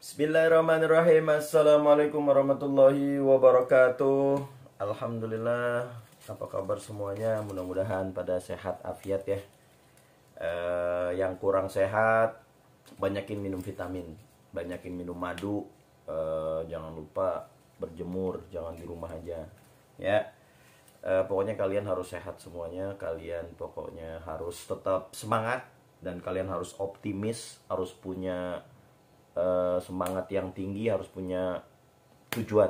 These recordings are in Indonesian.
Bismillahirrahmanirrahim. Assalamualaikum warahmatullahi wabarakatuh. Alhamdulillah. Apa kabar semuanya? Mudah-mudahan pada sehat afiat ya. Yang kurang sehat, banyakin minum vitamin, banyakin minum madu. Jangan lupa berjemur, jangan di rumah aja ya. Pokoknya kalian harus sehat semuanya. Kalian pokoknya harus tetap semangat dan kalian harus optimis, harus punya semangat yang tinggi, harus punya tujuan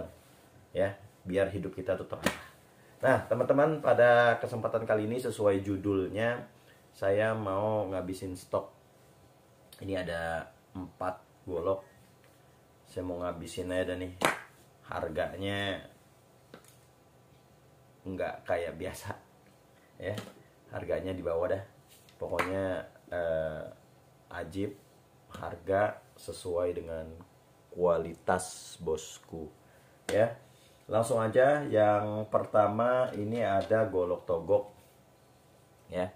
ya, biar hidup kita tuh terarah. Nah teman-teman, pada kesempatan kali ini sesuai judulnya saya mau ngabisin stok. Ini ada 4 golok, saya mau ngabisin aja nih. Harganya nggak kayak biasa ya, harganya di bawah dah. Pokoknya ajib, harga sesuai dengan kualitas bosku ya. Langsung aja, yang pertama ini ada golok togok ya.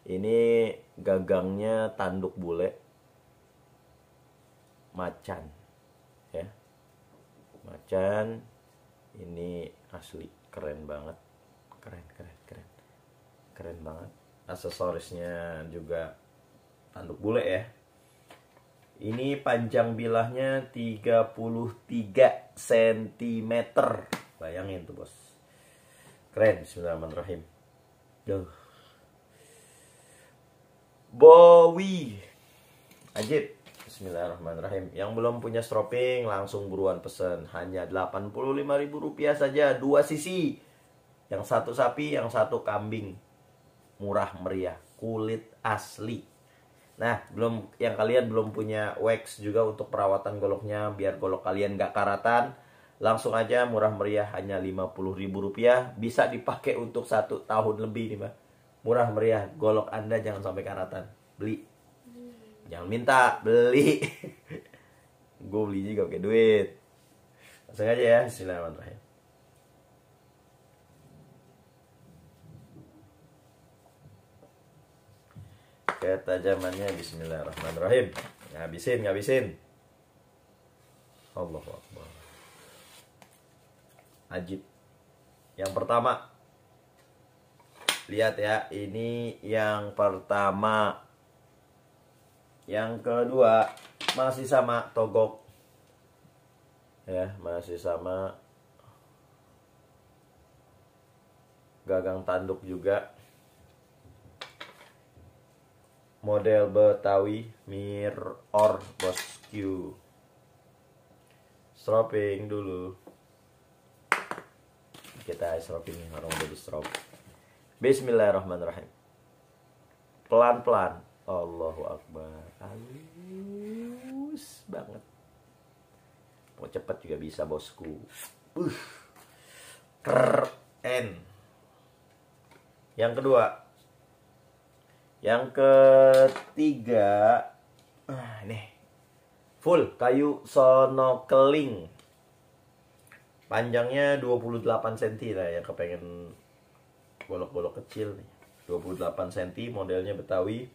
Ini gagangnya tanduk bule macan ya, macan. Ini asli keren banget, keren banget. Aksesorisnya juga tanduk bule ya. Ini panjang bilahnya 33 cm. Bayangin tuh bos, keren. Bismillahirrahmanirrahim. Bowie ajib. Bismillahirrahmanirrahim. Yang belum punya stroping langsung buruan pesen. Hanya Rp85.000 saja, 2 sisi. Yang satu sapi, yang satu kambing. Murah meriah, kulit asli. Nah, yang kalian belum punya wax juga untuk perawatan goloknya biar golok kalian gak karatan, langsung aja murah meriah, hanya Rp50.000. Bisa dipakai untuk 1 tahun lebih nih, Mbak. Murah meriah, golok Anda jangan sampai karatan. Beli. Jangan minta, beli. Gue beli juga pakai duit. Langsung aja ya. Bismillahirrahmanirrahim. Ketajamannya bismillahirrahmanirrahim. Ngabisin. Allahu Akbar. Ajib. Yang pertama, lihat ya, ini yang pertama. Yang kedua masih sama togok ya, masih sama gagang tanduk juga, model Betawi mirror bosku. Stropping dulu, kita stropping orang udah di strop. Bismillahirrahmanirrahim. Pelan-pelan. Allahu Akbar. Halus banget. Mau cepet juga bisa bosku. Keren. Yang kedua. Yang ketiga, nih, full kayu sonokeling. Panjangnya 28 cm lah ya, kepengen golok-golok kecil nih. 28 cm, modelnya Betawi.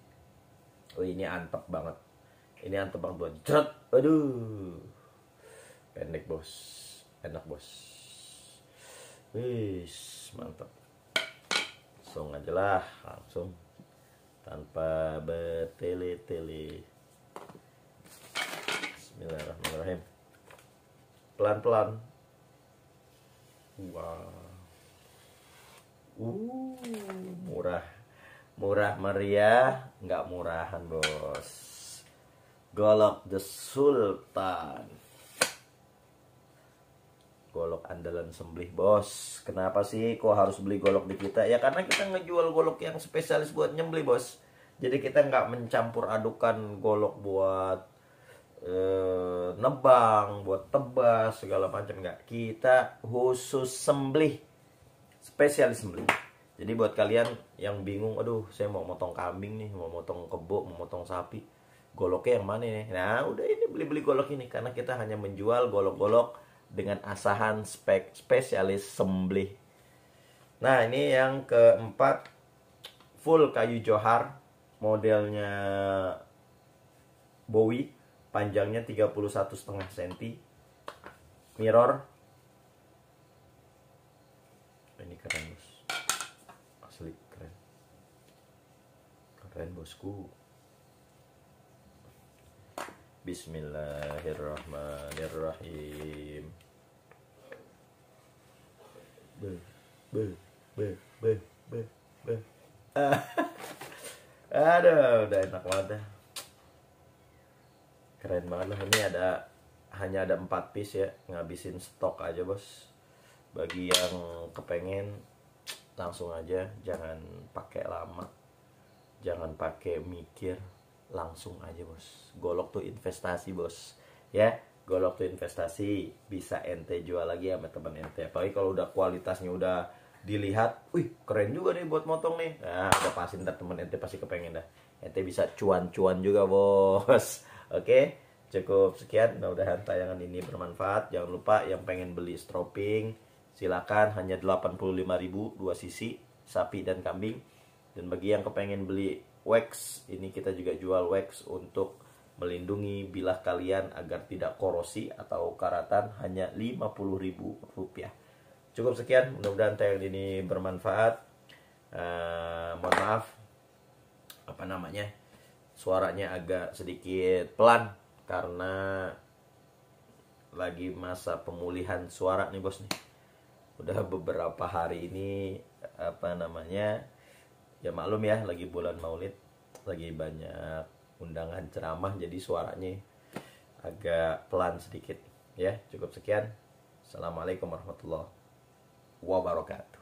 Oh, ini antep banget. Ini antep banget buat jret. Aduh. Pendek bos. Enak bos. Wis, mantap. Langsung aja lah, langsung. Tanpa bertele-tele. Bismillahirrahmanirrahim. Pelan-pelan. Wow. Murah meriah, nggak murahan bos. Golok The Sultan. Golok andalan sembelih bos. Kenapa sih kok harus beli golok di kita? Ya karena kita ngejual golok yang spesialis buat nyembelih bos. Jadi kita nggak mencampur adukan golok buat nebang, buat tebas segala macam, nggak. Kita khusus sembelih, spesialis sembelih. Jadi buat kalian yang bingung, aduh saya mau motong kambing nih, mau motong kebo, mau motong sapi, goloknya yang mana nih? Nah udah, ini beli golok ini, karena kita hanya menjual golok-golok dengan asahan spesialis sembelih. Nah ini yang keempat, full kayu johar, modelnya Bowie. panjangnya 31,5 cm. Mirror. Ini keren bos, asli keren, keren bosku. Bismillahirrahmanirrahim. Aduh, udah enak banget dah. Keren banget lah. Ini hanya ada 4 piece ya, ngabisin stok aja bos. Bagi yang kepengen langsung aja, jangan pakai lama, jangan pakai mikir, langsung aja bos. Golok tuh investasi bos ya, golok tuh investasi, bisa ente jual lagi sama teman ente. Apalagi kalau udah kualitasnya udah dilihat, wih keren juga nih buat motong nih, nah udah pasti ntar temen ente pasti kepengen dah, ente bisa cuan-cuan juga bos. Oke, cukup sekian, mudah-mudahan tayangan ini bermanfaat. Jangan lupa yang pengen beli stropping silakan, hanya 85.000 2 sisi, sapi dan kambing. Dan bagi yang kepengen beli wax, ini kita juga jual wax untuk melindungi bilah kalian agar tidak korosi atau karatan, hanya Rp50.000. Cukup sekian, mudah-mudahan tayangan ini bermanfaat. Mohon maaf, suaranya agak sedikit pelan karena lagi masa pemulihan suara nih bos nih. Udah beberapa hari ini ya maklum ya, lagi bulan Maulid, lagi banyak undangan ceramah, jadi suaranya agak pelan sedikit ya. Cukup sekian. Assalamualaikum warahmatullahi wabarakatuh.